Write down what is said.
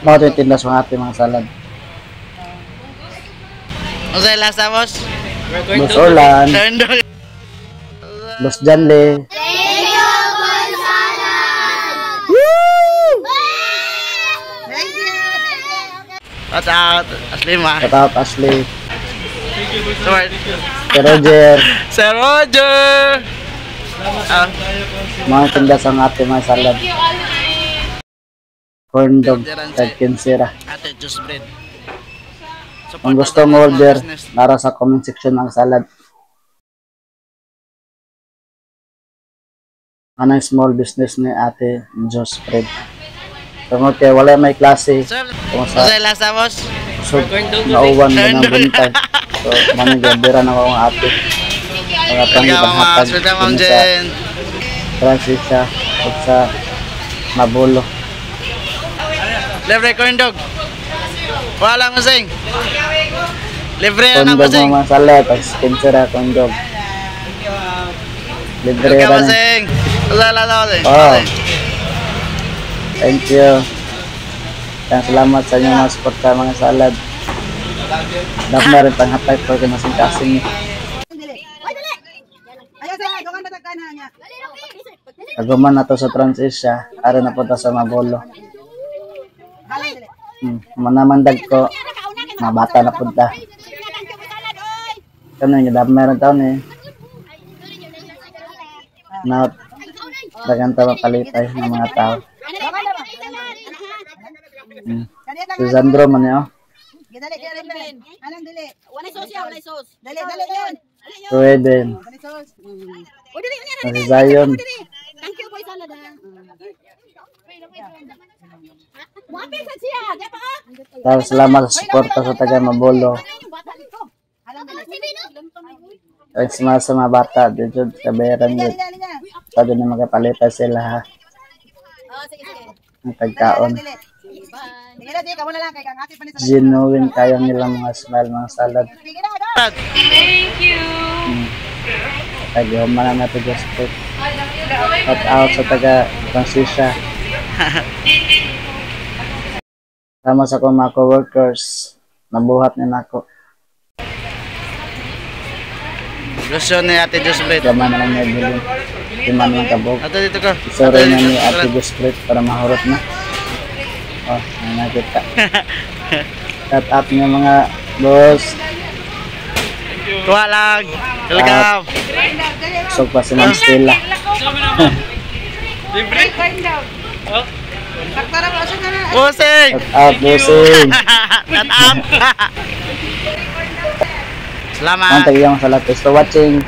Mga tindas mga ate mga salad. Ano sa lasa, boss? Boss Orlan. Boss Janle. Shout out, Ashley ma. Shout out Ashley. Sword. Sir Roger. Sir Roger! Mga tindas ang ate mga salad. Corn dog. Tag kinsira. Ate Juice Bread. Kung gusto mo order, nara sa comment section ng salad. Anong small business ni ate Juice Bread. Tungkol kaya wala may klase. Kung Ano sa lasa, boss? so, nauwan mo ng buntag. So, manigabira na ako ng ate. Mga pangibang hatag. Swelta, Ma'am Jen. Francisca at sa Mabulo. Libre corn dog. Wala mo sing. Libre na Corn lang mo dog sing. mga salad. At kinsira corn dog. Libre Welcome mo na. sing. Wala mo sing. Oh. Thank you. Salamat sa inyong mga support sa mga salad. Dapat na rin panghatay po kayo masing kasing. Aguman na to sa Transisya. Ara na po ta sa Mabulo. Manamandag ko. Mabata na po ta. Kano yung dapat meron taon eh. Na dagan ta mapalipay ng mga tao. Si Sandro man yun. Dali, dali. Anong dili? Walay sauce ya, walay sauce. Dali, dali yun. Rueden. Walay sauce. O dali, Si Zion. thank you boy salad ha. Wapin sa siya, di pa ka? Tapos salamat sa suporta sa taga Mabulo. Thanks sa mga bata. Dito sa bayaran yun. Pwede na magkapalita sila ha. Oh, sige, sige. Ang tagkaon. Sige na, di ka muna lang kay kang ate pa ni salad. Genuine kayo nilang mga smile, mga salad. Sige na, go. Thank you. Tagihuman na natin just put. Shout out sa taga Francisca. Sama sa akong mga co-workers. Nabuhat nila ako. Gusto ni Ate Juice Bread. Gaman na lang nagbilin. Iman lang kabog. Ate dito ka. Sorry na ni Ate Gusprint para mahurot na. Oh, nakita. Shout out ng mga boss. Kuha lang. Welcome. So pa si Ma'am Stella. Libre? Oh. Sakta na po siya na. Busing! Shout out, bossing. Shut up! Salamat. Ang tagayang sa lahat. Thanks for watching.